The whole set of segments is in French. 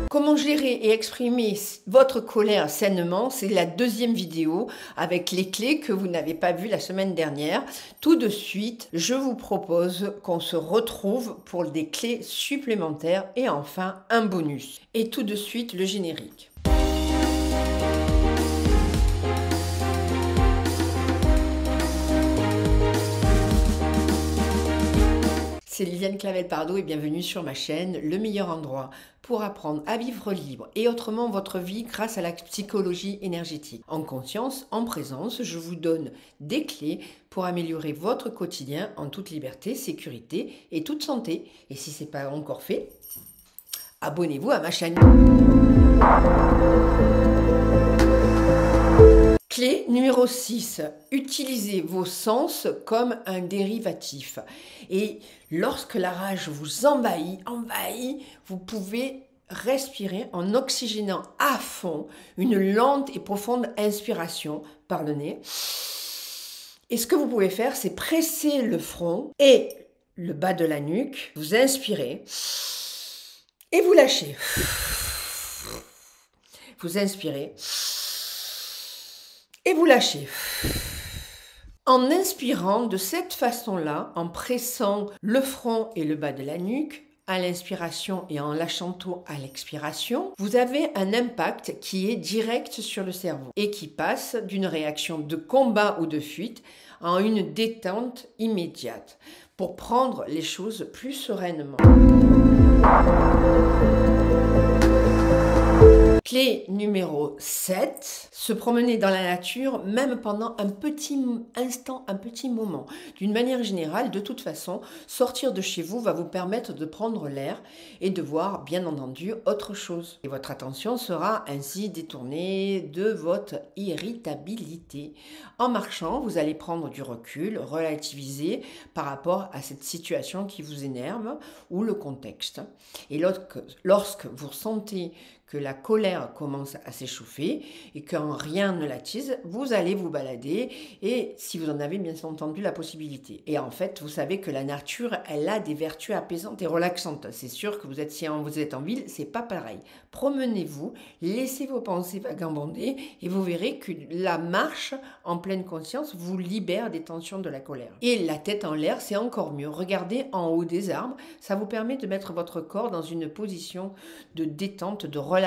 Comment gérer et exprimer votre colère sainement, c'est la deuxième vidéo avec les clés que vous n'avez pas vues la semaine dernière. Tout de suite, je vous propose qu'on se retrouve pour des clés supplémentaires et enfin un bonus. Et tout de suite, le générique. C'est Liliane Clavel-Pardo et bienvenue sur ma chaîne, le meilleur endroit pour apprendre à vivre libre et autrement votre vie grâce à la psychologie énergétique. En conscience, en présence, je vous donne des clés pour améliorer votre quotidien en toute liberté, sécurité et toute santé. Et si ce n'est pas encore fait, abonnez-vous à ma chaîne. Clé numéro 6, utilisez vos sens comme un dérivatif. Et lorsque la rage vous envahit, vous pouvez respirer en oxygénant à fond une lente et profonde inspiration par le nez. Et ce que vous pouvez faire, c'est presser le front et le bas de la nuque. Vous inspirez et vous lâchez. Vous inspirez. Et vous lâchez. En inspirant de cette façon-là, en pressant le front et le bas de la nuque, à l'inspiration et en lâchant tout à l'expiration, vous avez un impact qui est direct sur le cerveau et qui passe d'une réaction de combat ou de fuite en une détente immédiate pour prendre les choses plus sereinement. Clé numéro 7, se promener dans la nature même pendant un petit instant, un petit moment. D'une manière générale, de toute façon, sortir de chez vous va vous permettre de prendre l'air et de voir, bien entendu, autre chose. Et votre attention sera ainsi détournée de votre irritabilité. En marchant, vous allez prendre du recul, relativiser par rapport à cette situation qui vous énerve ou le contexte. Et lorsque vous ressentez que la colère commence à s'échauffer et quand rien ne l'attise, vous allez vous balader et si vous en avez bien entendu la possibilité. Et en fait, vous savez que la nature, elle a des vertus apaisantes et relaxantes. C'est sûr que si vous êtes en ville, c'est pas pareil. Promenez-vous, laissez vos pensées vagabonder et vous verrez que la marche en pleine conscience vous libère des tensions de la colère. Et la tête en l'air, c'est encore mieux. Regardez en haut des arbres, ça vous permet de mettre votre corps dans une position de détente, de relâchement.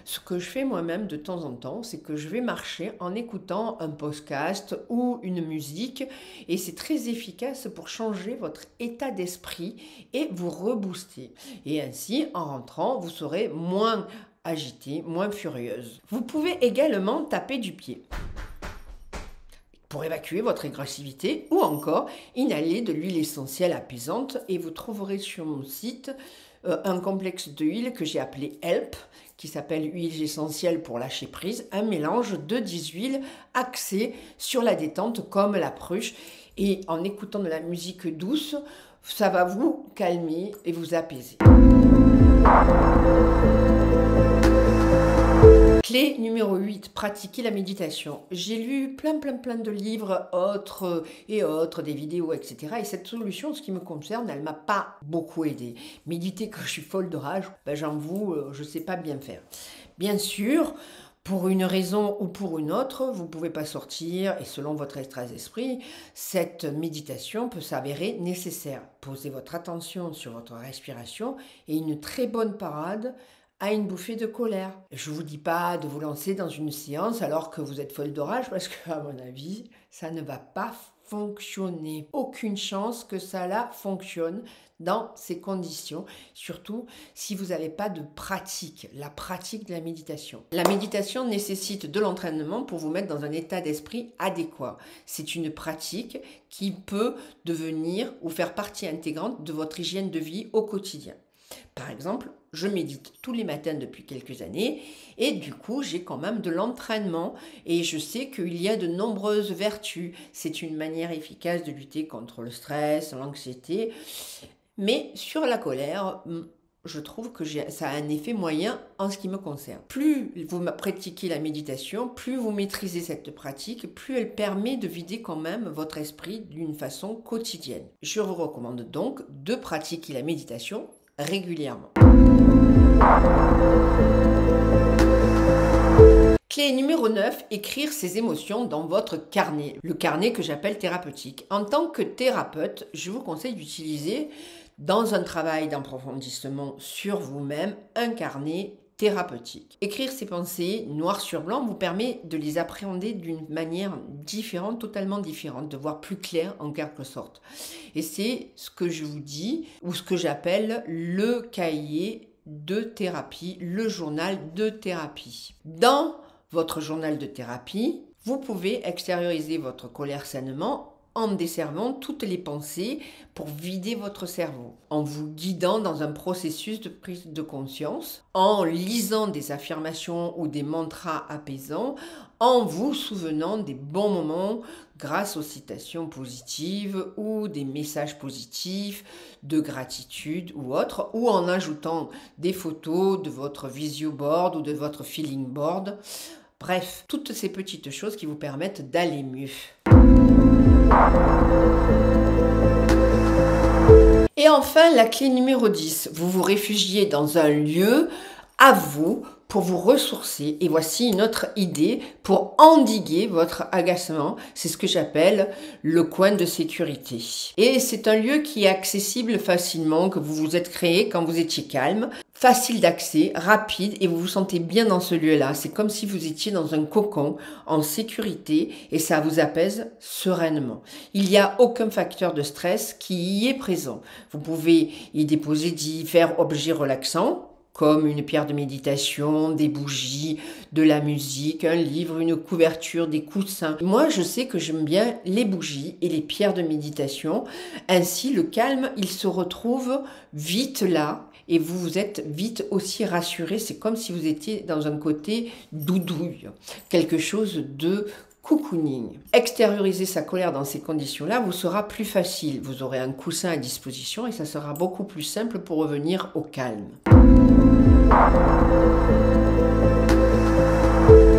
Ce que je fais moi-même de temps en temps, c'est que je vais marcher en écoutant un podcast ou une musique et c'est très efficace pour changer votre état d'esprit et vous rebooster. Et ainsi, en rentrant, vous serez moins agité, moins furieuse. Vous pouvez également taper du pied pour évacuer votre agressivité ou encore inhaler de l'huile essentielle apaisante et vous trouverez sur mon site un complexe d'huile que j'ai appelé Help, qui s'appelle huile essentielle pour lâcher prise, un mélange de 10 huiles axées sur la détente comme la pruche. Et en écoutant de la musique douce, ça va vous calmer et vous apaiser. Clé numéro 8, pratiquer la méditation. J'ai lu plein de livres, des vidéos, etc. Et cette solution, ce qui me concerne, elle ne m'a pas beaucoup aidé. Méditer quand je suis folle de rage, j'avoue, je ne sais pas bien faire. Bien sûr, pour une raison ou pour une autre, vous ne pouvez pas sortir et selon votre état d'esprit, cette méditation peut s'avérer nécessaire. Posez votre attention sur votre respiration et une très bonne parade à une bouffée de colère. Je ne vous dis pas de vous lancer dans une séance alors que vous êtes folle de rage parce qu'à mon avis, ça ne va pas fonctionner. Aucune chance que ça fonctionne dans ces conditions, surtout si vous n'avez pas de pratique, la pratique de la méditation. La méditation nécessite de l'entraînement pour vous mettre dans un état d'esprit adéquat. C'est une pratique qui peut devenir ou faire partie intégrante de votre hygiène de vie au quotidien. Par exemple, je médite tous les matins depuis quelques années et du coup, j'ai quand même de l'entraînement et je sais qu'il y a de nombreuses vertus. C'est une manière efficace de lutter contre le stress, l'anxiété. Mais sur la colère, je trouve que ça a un effet moyen en ce qui me concerne. Plus vous pratiquez la méditation, plus vous maîtrisez cette pratique, plus elle permet de vider quand même votre esprit d'une façon quotidienne. Je vous recommande donc de pratiquer la méditation régulièrement. Clé numéro 9, écrire ses émotions dans votre carnet. Le carnet que j'appelle thérapeutique. En tant que thérapeute, je vous conseille d'utiliser dans un travail d'approfondissement sur vous-même un carnet thérapeutique. Écrire ses pensées noir sur blanc vous permet de les appréhender d'une manière différente, totalement différente, de voir plus clair en quelque sorte. Et c'est ce que je vous dis, ou ce que j'appelle le cahier de thérapie, le journal de thérapie. Dans votre journal de thérapie, vous pouvez extérioriser votre colère sainement en desservant toutes les pensées pour vider votre cerveau, en vous guidant dans un processus de prise de conscience, en lisant des affirmations ou des mantras apaisants, en vous souvenant des bons moments grâce aux citations positives ou des messages positifs de gratitude ou autres, ou en ajoutant des photos de votre visio board ou de votre feeling board. Bref, toutes ces petites choses qui vous permettent d'aller mieux. Et enfin, la clé numéro 10. Vous vous réfugiez dans un lieu à vous pour vous ressourcer. Et voici une autre idée pour endiguer votre agacement. C'est ce que j'appelle le coin de sécurité. Et c'est un lieu qui est accessible facilement, que vous vous êtes créé quand vous étiez calme. Facile d'accès, rapide, et vous vous sentez bien dans ce lieu-là. C'est comme si vous étiez dans un cocon, en sécurité, et ça vous apaise sereinement. Il n'y a aucun facteur de stress qui y est présent. Vous pouvez y déposer divers objets relaxants, comme une pierre de méditation, des bougies, de la musique, un livre, une couverture, des coussins. Moi, je sais que j'aime bien les bougies et les pierres de méditation. Ainsi, le calme, il se retrouve vite là. Et vous êtes vite aussi rassuré. C'est comme si vous étiez dans un côté doudouille, quelque chose de cocooning. Extérioriser sa colère dans ces conditions-là vous sera plus facile. Vous aurez un coussin à disposition et ça sera beaucoup plus simple pour revenir au calme.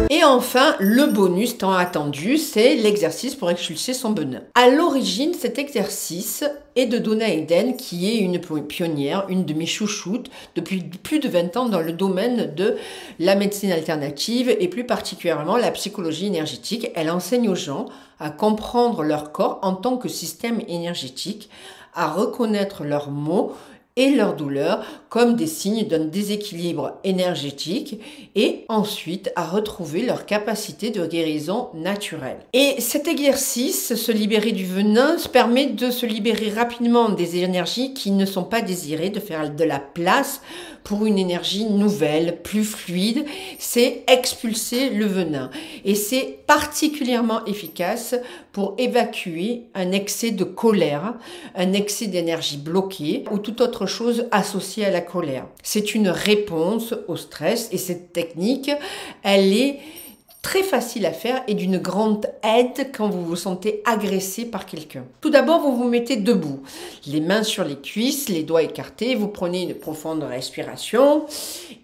Et enfin, le bonus tant attendu, c'est l'exercice pour expulser son venin. À l'origine, cet exercice est de Donna Eden, qui est une pionnière, une de mes chouchoutes, depuis plus de 20 ans dans le domaine de la médecine alternative et plus particulièrement la psychologie énergétique. Elle enseigne aux gens à comprendre leur corps en tant que système énergétique, à reconnaître leurs maux et leurs douleurs comme des signes d'un déséquilibre énergétique et ensuite à retrouver leur capacité de guérison naturelle. Et cet exercice, se libérer du venin, permet de se libérer rapidement des énergies qui ne sont pas désirées, de faire de la place pour une énergie nouvelle, plus fluide. C'est expulser le venin. Et c'est particulièrement efficace pour évacuer un excès de colère, un excès d'énergie bloquée ou toute autre chose associée à la colère. C'est une réponse au stress et cette technique, elle est très facile à faire et d'une grande aide quand vous vous sentez agressé par quelqu'un. Tout d'abord, vous vous mettez debout, les mains sur les cuisses, les doigts écartés, vous prenez une profonde respiration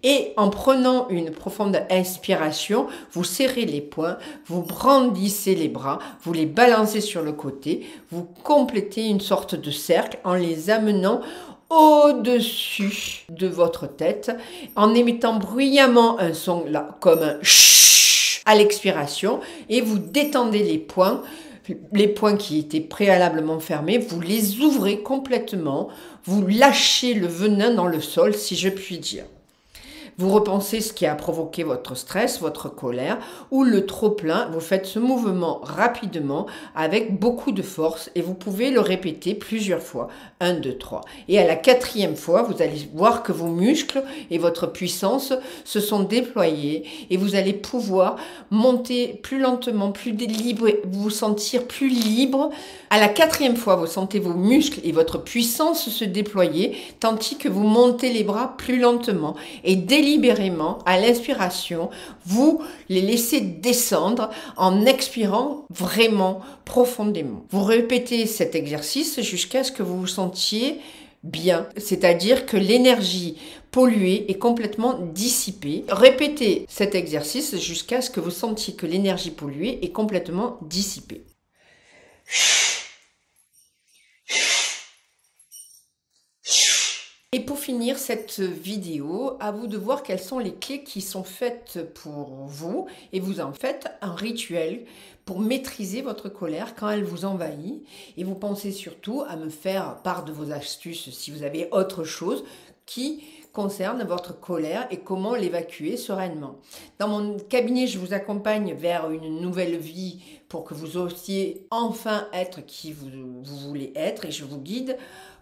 et en prenant une profonde inspiration, vous serrez les poings, vous brandissez les bras, vous les balancez sur le côté, vous complétez une sorte de cercle en les amenant au-dessus de votre tête en émettant bruyamment un son là comme un chut à l'expiration et vous détendez les poings qui étaient préalablement fermés, vous les ouvrez complètement, vous lâchez le venin dans le sol si je puis dire. Vous repensez ce qui a provoqué votre stress, votre colère ou le trop-plein. Vous faites ce mouvement rapidement avec beaucoup de force et vous pouvez le répéter plusieurs fois. 1, 2, 3. Et à la 4e fois, vous allez voir que vos muscles et votre puissance se sont déployés et vous allez pouvoir monter plus lentement, plus libre, vous sentir plus libre. À la 4e fois, vous sentez vos muscles et votre puissance se déployer tandis que vous montez les bras plus lentement et délibérément, à l'inspiration, vous les laissez descendre en expirant vraiment profondément. Vous répétez cet exercice jusqu'à ce que vous vous sentiez bien, c'est-à-dire que l'énergie polluée est complètement dissipée. Répétez cet exercice jusqu'à ce que vous sentiez que l'énergie polluée est complètement dissipée. Et pour finir cette vidéo, à vous de voir quelles sont les clés qui sont faites pour vous et vous en faites un rituel pour maîtriser votre colère quand elle vous envahit. Et vous pensez surtout à me faire part de vos astuces si vous avez autre chose qui concerne votre colère et comment l'évacuer sereinement. Dans mon cabinet, je vous accompagne vers une nouvelle vie pour que vous osiez enfin être qui vous voulez être et je vous guide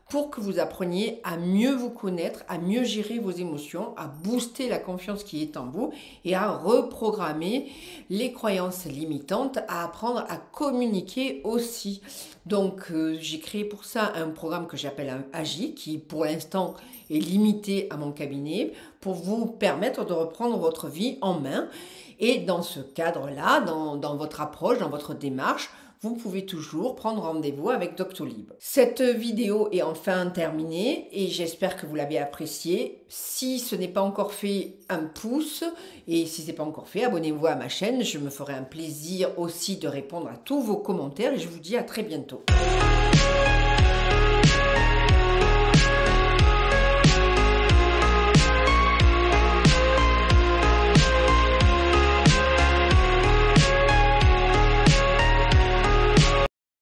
pour que vous appreniez à mieux vous connaître, à mieux gérer vos émotions, à booster la confiance qui est en vous et à reprogrammer les croyances limitantes, à apprendre à communiquer aussi. Donc j'ai créé pour ça un programme que j'appelle Agi, qui pour l'instant est limité à mon cabinet, pour vous permettre de reprendre votre vie en main. Et dans ce cadre-là, dans votre approche, dans votre démarche, vous pouvez toujours prendre rendez-vous avec Doctolib. Cette vidéo est enfin terminée et j'espère que vous l'avez appréciée. Si ce n'est pas encore fait, un pouce. Et si ce n'est pas encore fait, abonnez-vous à ma chaîne. Je me ferai un plaisir aussi de répondre à tous vos commentaires et je vous dis à très bientôt.